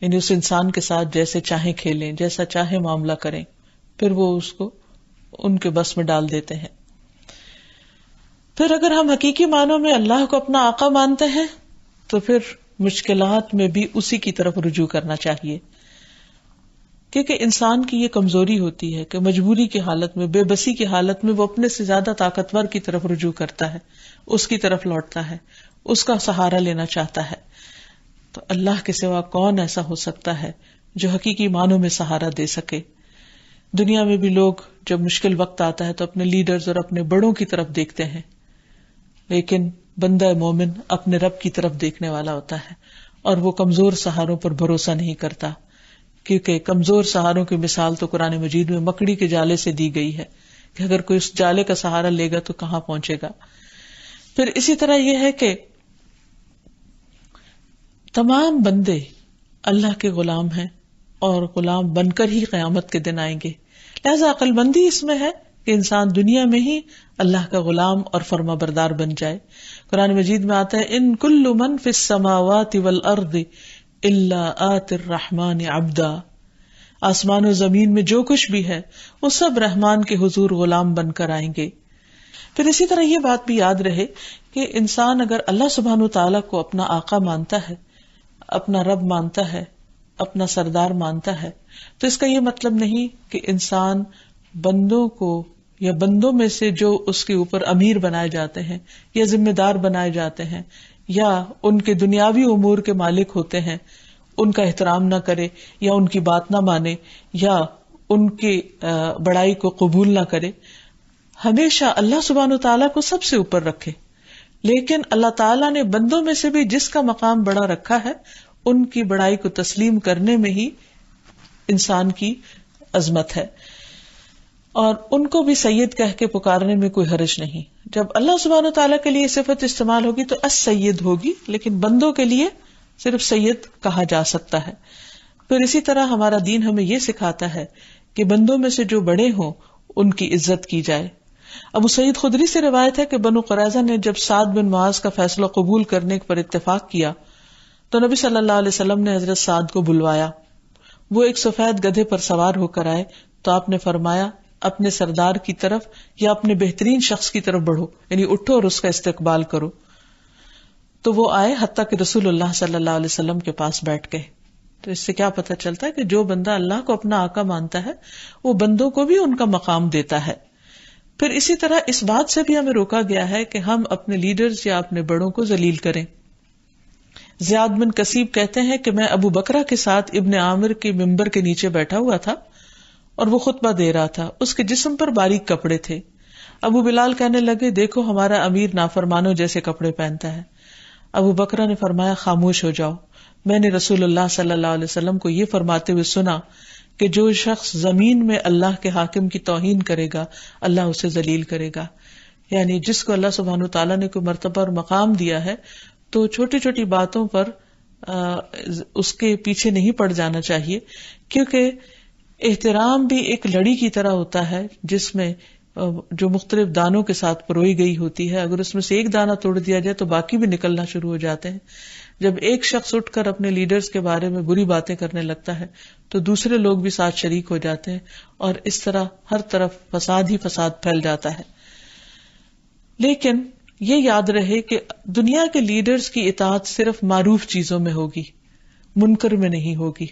یعنی اس انسان کے ساتھ جیسے چاہیں کھیلیں، جیسا چاہے معاملہ کریں، پھر وہ اس کو ان کے بس میں ڈال دیتے ہیں۔ پھر اگر ہم حقیقی معنوں میں اللہ کو اپنا آقا مانتے ہیں تو پھر مشکلات میں بھی اسی کی طرف رجوع کرنا چاہیے، کیونکہ انسان کی یہ کمزوری ہوتی ہے کہ مجبوری کی حالت میں، بے بسی کی حالت میں وہ اپنے سے زیادہ طاقتور کی طرف رجوع کرتا ہے، اس کی طرف لوٹتا ہے، اس کا سہارا لینا چاہتا ہے۔ تو اللہ کے سوا کون ایسا ہو سکتا ہے جو حقیقی معنوں میں سہارا دے سکے؟ دنیا میں بھی لوگ جب مشکل وقت آتا ہے تو اپنے لیڈرز اور اپنے بڑوں کی طرف دیکھتے ہیں، لیکن بندہ مومن اپنے رب کی طرف دیکھنے والا ہوتا ہے اور وہ کمزور سہاروں پر بھروسہ نہیں کرتا، کیونکہ کمزور سہاروں کی مثال تو قرآن مجید میں مکڑی کے جالے سے دی گئی ہے کہ اگر کوئی اس جالے کا سہارا لے گا تو کہاں پہنچے گا۔ پھر اسی طرح یہ ہے کہ تمام بندے اللہ کے غلام ہیں اور غلام بن کر ہی قیامت کے دن آئیں گے، لہذا عقل مندی اس میں ہے کہ انسان دنیا میں ہی اللہ کا غلام اور فرما بردار بن جائے۔ قرآن مجید میں آتا ہے، ان کل من فی السماوات والارض الا آتی الرحمن عبدا، آسمان و زمین میں جو کچھ بھی ہے وہ سب رحمان کے حضور غلام بن کر آئیں گے۔ پھر اسی طرح یہ بات بھی یاد رہے کہ انسان اگر اللہ سبحانہ تعالیٰ کو اپنا آقا مانتا ہے، اپنا رب مانتا ہے، اپنا سردار مانتا ہے، تو اس کا یہ مطلب نہیں کہ انسان بندوں کو یا بندوں میں سے جو اس کے اوپر امیر بنائے جاتے ہیں یا ذمہ دار بنائے جاتے ہیں یا ان کے دنیاوی امور کے مالک ہوتے ہیں، ان کا احترام نہ کرے یا ان کی بات نہ مانے یا ان کی بڑائی کو قبول نہ کرے. ہمیشہ اللہ سبحانہ تعالیٰ کو سب سے اوپر رکھے، لیکن اللہ تعالیٰ نے بندوں میں سے بھی جس کا مقام بڑا رکھا ہے ان کی بڑائی کو تسلیم کرنے میں ہی انسان کی عظمت ہے، اور ان کو بھی سید کہہ کے پکارنے میں کوئی حرج نہیں. جب اللہ سبحانہ تعالیٰ کے لیے صفت استعمال ہوگی تو السید ہوگی، لیکن بندوں کے لیے صرف سید کہا جا سکتا ہے. پھر اسی طرح ہمارا دین ہمیں یہ سکھاتا ہے کہ بندوں میں سے جو بڑے ہوں ان کی عزت کی جائے. ابو سعید خدری سے روایت ہے کہ بنو قریظہ نے جب سعد بن معاذ کا فیصلہ قبول کرنے پر اتفاق کیا تو نبی صلی اللہ علیہ وسلم نے حضرت سعد کو بلوایا. وہ ایک سفید گدھے پر سوار ہو کر آئے تو آپ نے فرمایا اپنے سردار کی طرف یا اپنے بہترین شخص کی طرف بڑھو، یعنی اٹھو اور اس کا استقبال کرو. تو وہ آئے حتیٰ کہ رسول اللہ صلی اللہ علیہ وسلم کے پاس بیٹھ گئے. تو اس سے کیا پتہ چلتا ہے کہ جو بندہ اللہ کو اپنا آقا مانتا ہے وہ بندوں کو بھی ان کا مقام دیتا ہے. پھر اسی طرح اس بات سے بھی ہمیں روکا گیا ہے کہ ہم اپنے لیڈرز یا اپنے بڑوں کو ذلیل کریں. زیاد بن کسیب کہتے ہیں کہ میں ابو بکرہ کے ساتھ ابن عامر کے ممبر کے نیچے بیٹھا ہوا تھا اور وہ خطبہ دے رہا تھا. اس کے جسم پر باریک کپڑے تھے. ابو بلال کہنے لگے دیکھو ہمارا امیر نافرمانوں جیسے کپڑے پہنتا ہے. ابو بکرہ نے فرمایا خاموش ہو جاؤ، میں نے رسول اللہ صلی اللہ علیہ وسلم کو یہ فرماتے ہوئے سنا کہ جو شخص زمین میں اللہ کے حاکم کی توہین کرے گا اللہ اسے ذلیل کرے گا. یعنی جس کو اللہ سبحانہ تعالیٰ نے کوئی مرتبہ اور مقام دیا ہے تو چھوٹی چھوٹی باتوں پر اس کے پیچھے نہیں پڑ جانا چاہیے، کیونکہ احترام بھی ایک لڑی کی طرح ہوتا ہے جس میں جو مختلف دانوں کے ساتھ پروئی گئی ہوتی ہے. اگر اس میں سے ایک دانہ توڑ دیا جائے تو باقی بھی نکلنا شروع ہو جاتے ہیں. جب ایک شخص اٹھ کر اپنے لیڈرز کے بارے میں بری باتیں کرنے لگتا ہے تو دوسرے لوگ بھی ساتھ شریک ہو جاتے ہیں اور اس طرح ہر طرف فساد ہی فساد پھیل جاتا ہے. لیکن یہ یاد رہے کہ دنیا کے لیڈرز کی اطاعت صرف معروف چیزوں میں ہوگی، منکر میں نہیں ہوگی،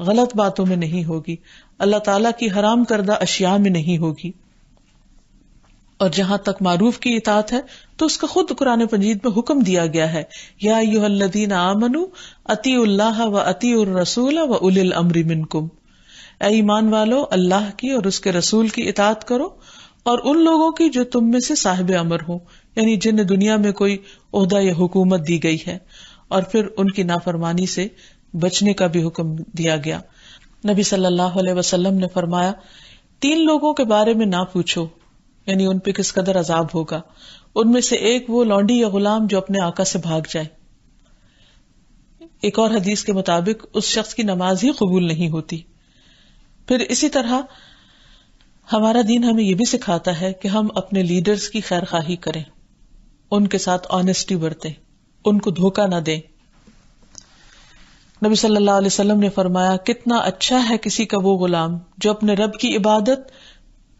غلط باتوں میں نہیں ہوگی، اللہ تعالیٰ کی حرام کردہ اشیاء میں نہیں ہوگی. اور جہاں تک معروف کی اطاعت ہے تو اس کا خود قرآن مجید میں حکم دیا گیا ہے، یا ایھا الذین آمنوا اطیعوا اللہ و اطیعوا الرسول و اولی الامر منکم. اے ایمان والو اللہ کی اور اس کے رسول کی اطاعت کرو اور ان لوگوں کی جو تم میں سے صاحب امر ہوں، یعنی جنہیں دنیا میں کوئی عہدہ یا حکومت دی گئی ہے. اور پھر ان کی نافرمانی سے بچنے کا بھی حکم دیا گیا. نبی صلی اللہ علیہ وسلم نے فرمایا 3 لوگوں کے بارے میں نہ پوچھو، یعنی ان پہ کس قدر عذاب ہوگا. ان میں سے ایک وہ لونڈی یا غلام جو اپنے آقا سے بھاگ جائے. ایک اور حدیث کے مطابق اس شخص کی نماز ہی قبول نہیں ہوتی. پھر اسی طرح ہمارا دین ہمیں یہ بھی سکھاتا ہے کہ ہم اپنے لیڈرز کی خیر خواہی کریں، ان کے ساتھ آنےسٹی برتیں، ان کو دھوکہ نہ دیں. نبی صلی اللہ علیہ وسلم نے فرمایا کتنا اچھا ہے کسی کا وہ غلام جو اپنے رب کی عبادت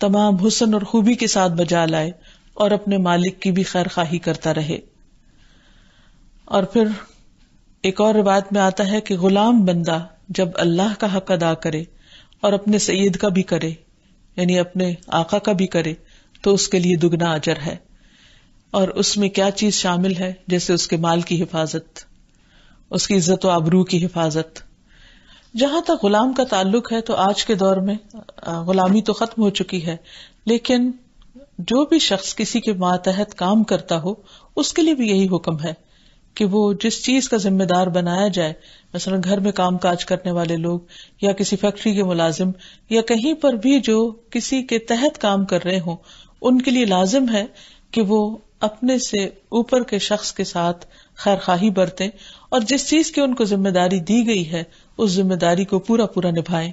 تمام حسن اور خوبی کے ساتھ بجا لائے اور اپنے مالک کی بھی خیر خواہی کرتا رہے. اور پھر ایک اور روایت میں آتا ہے کہ غلام بندہ جب اللہ کا حق ادا کرے اور اپنے سید کا بھی کرے، یعنی اپنے آقا کا بھی کرے، تو اس کے لیے دگنا اجر ہے. اور اس میں کیا چیز شامل ہے؟ جیسے اس کے مال کی حفاظت، اس کی عزت و آبرو کی حفاظت. جہاں تک غلام کا تعلق ہے تو آج کے دور میں غلامی تو ختم ہو چکی ہے، لیکن جو بھی شخص کسی کے ماتحت کام کرتا ہو اس کے لیے بھی یہی حکم ہے کہ وہ جس چیز کا ذمہ دار بنایا جائے، مثلا گھر میں کام کاج کرنے والے لوگ یا کسی فیکٹری کے ملازم یا کہیں پر بھی جو کسی کے تحت کام کر رہے ہوں، ان کے لیے لازم ہے کہ وہ اپنے سے اوپر کے شخص کے ساتھ خیر خواہی برتیں اور جس چیز کی ان کو ذمہ داری دی گئی ہے اس ذمہ داری کو پورا نبھائیں.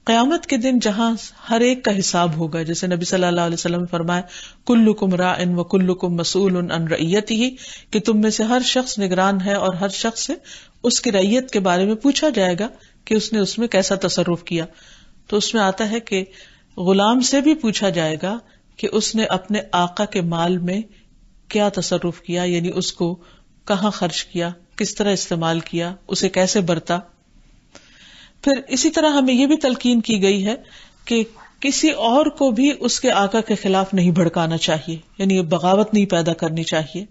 قیامت کے دن جہاں ہر ایک کا حساب ہوگا، جیسے نبی صلی اللہ علیہ وسلم نے فرمایا کلکم راع و کلکم مسئول عن رعیتہ، کہ تم میں سے ہر شخص نگران ہے اور ہر شخص سے اس کی رعیت کے بارے میں پوچھا جائے گا کہ اس نے اس میں کیسا تصرف کیا. تو اس میں آتا ہے کہ غلام سے بھی پوچھا جائے گا کہ اس نے اپنے آقا کے مال میں کیا تصرف کیا، یعنی اس کو کہاں خرچ کیا، کس طرح استعمال کیا، اسے کیسے برتا. پھر اسی طرح ہمیں یہ بھی تلقین کی گئی ہے کہ کسی اور کو بھی اس کے آقا کے خلاف نہیں بھڑکانا چاہیے، یعنی بغاوت نہیں پیدا کرنی چاہیے.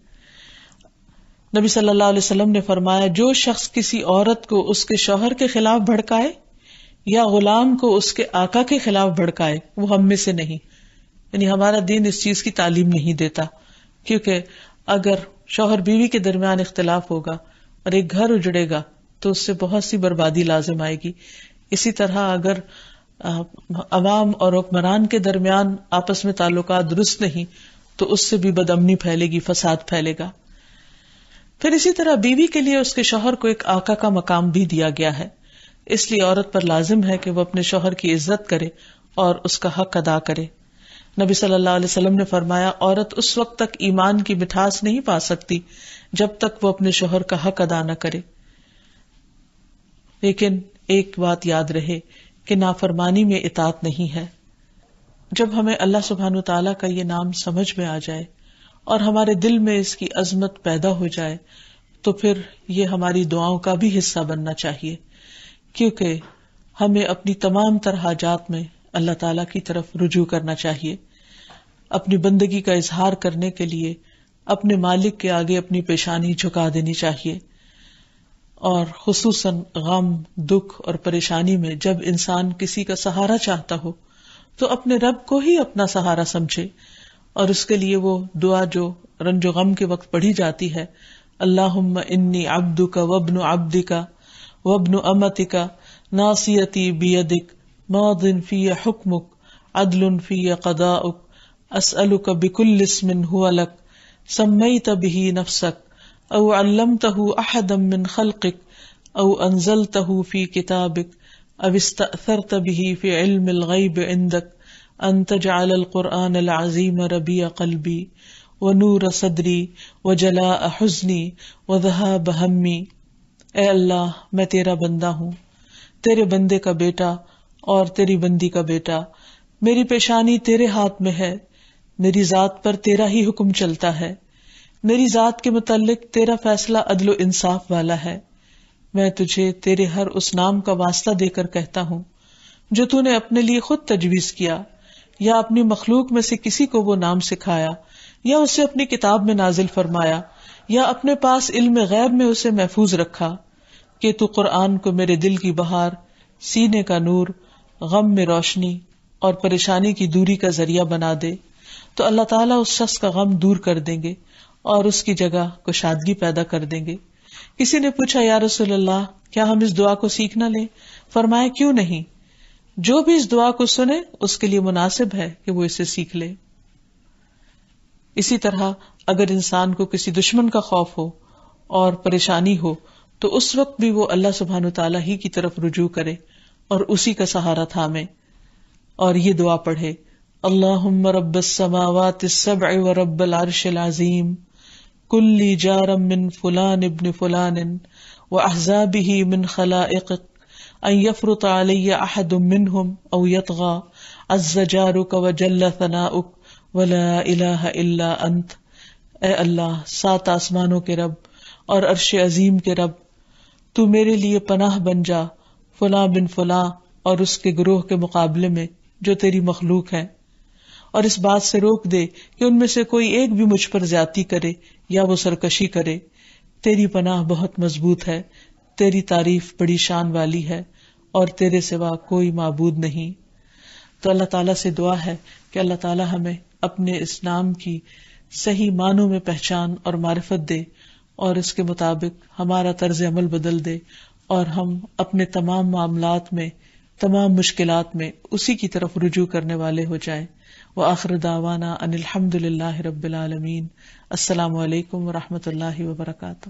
نبی صلی اللہ علیہ وسلم نے فرمایا جو شخص کسی عورت کو اس کے شوہر کے خلاف بھڑکائے یا غلام کو اس کے آقا کے خلاف بھڑکائے وہ ہم میں سے نہیں. یعنی ہمارا دین اس چیز کی تعلیم نہیں دیتا، کیونکہ اگر شوہر بیوی کے درمیان اختلاف ہوگا اور ایک گھر اجڑے گا تو اس سے بہت سی بربادی لازم آئے گی. اسی طرح اگر عوام اور حکمران کے درمیان آپس میں تعلقات درست نہیں تو اس سے بھی بدامنی پھیلے گی، فساد پھیلے گا. پھر اسی طرح بیوی کے لیے اس کے شوہر کو ایک آقا کا مقام بھی دیا گیا ہے، اس لیے عورت پر لازم ہے کہ وہ اپنے شوہر کی عزت کرے اور اس کا حق ادا کرے. نبی صلی اللہ علیہ وسلم نے فرمایا عورت اس وقت تک ایمان کی مٹھاس نہیں پا سکتی جب تک وہ اپنے شوہر کا حق ادا نہ کرے. لیکن ایک بات یاد رہے کہ نافرمانی میں اطاعت نہیں ہے. جب ہمیں اللہ سبحانہ وتعالیٰ کا یہ نام سمجھ میں آ جائے اور ہمارے دل میں اس کی عظمت پیدا ہو جائے تو پھر یہ ہماری دعاؤں کا بھی حصہ بننا چاہیے، کیونکہ ہمیں اپنی تمام تر حاجات میں اللہ تعالیٰ کی طرف رجوع کرنا چاہیے. اپنی بندگی کا اظہار کرنے کے لیے اپنے مالک کے آگے اپنی پیشانی جھکا دینی چاہیے، اور خصوصاً غم، دکھ اور پریشانی میں جب انسان کسی کا سہارا چاہتا ہو تو اپنے رب کو ہی اپنا سہارا سمجھے، اور اس کے لیے وہ دعا جو رنج و غم کے وقت پڑھی جاتی ہے، اللہم انی عبدک وابن عبدک وابن امتک ناصیتی بیدک ماض فی حکمک عدل فی قضاؤک اسألک بکل اسم هو لک سمیت به نفسک او علمتہ احدا من خلقک او انزلتہ فی کتابک او استأثرت به فی علم الغیب عندک ان تجعل القرآن العظیم ربیع قلبی ونور صدری وجلاء حزنی وذہاب ہمی. اے اللہ میں تیرا بندہ ہوں، تیرے بندے کا بیٹا اور تیری بندی کا بیٹا، میری پیشانی تیرے ہاتھ میں ہے، میری ذات پر تیرا ہی حکم چلتا ہے، میری ذات کے متعلق تیرا فیصلہ عدل و انصاف والا ہے. میں تجھے تیرے ہر اس نام کا واسطہ دے کر کہتا ہوں جو تو نے اپنے لیے خود تجویز کیا یا اپنی مخلوق میں سے کسی کو وہ نام سکھایا یا اسے اپنی کتاب میں نازل فرمایا یا اپنے پاس علم غیب میں اسے محفوظ رکھا، کہ تو قرآن کو میرے دل کی بہار، سینے کا نور، غم میں روشنی اور پریشانی کی دوری کا ذریعہ بنا دے. تو اللہ تعالیٰ اس شخص کا غم دور کر دیں گے اور اس کی جگہ کشادگی پیدا کر دیں گے. کسی نے پوچھا یا رسول اللہ کیا ہم اس دعا کو سیکھ نہ لیں؟ فرمایا کیوں نہیں، جو بھی اس دعا کو سنے اس کے لیے مناسب ہے کہ وہ اسے سیکھ لے. اسی طرح اگر انسان کو کسی دشمن کا خوف ہو اور پریشانی ہو تو اس وقت بھی وہ اللہ سبحانہ وتعالیٰ ہی کی طرف رجوع کرے اور اسی کا سہارا تھامے اور یہ دعا پڑھے، اللہم رب السماوات السبع ورب العرش العظیم کلی جارم من فلان ابن فلان واحزابہ من خلائقک ان یفرط علی احد منہم او یطغى عز جارک وجل ثناؤک ولا الہ الا انت. اے اللہ 7 آسمانوں کے رب اور عرش عظیم کے رب، تو میرے لیے پناہ بن جا فلاں بن فلاں اور اس کے گروہ کے مقابلے میں جو تیری مخلوق ہے، اور اس بات سے روک دے کہ ان میں سے کوئی ایک بھی مجھ پر زیادتی کرے یا وہ سرکشی کرے. تیری پناہ بہت مضبوط ہے، تیری تعریف بڑی شان والی ہے اور تیرے سوا کوئی معبود نہیں. تو اللہ تعالیٰ سے دعا ہے کہ اللہ تعالیٰ ہمیں اپنے اس نام کی صحیح معنوں میں پہچان اور معرفت دے اور اس کے مطابق ہمارا طرز عمل بدل دے اور ہم اپنے تمام معاملات میں، تمام مشکلات میں اسی کی طرف رجوع کرنے والے ہو جائیں. وآخر دعوانا ان الحمد للہ رب العالمین. السلام علیکم ورحمۃ اللہ وبرکاتہ.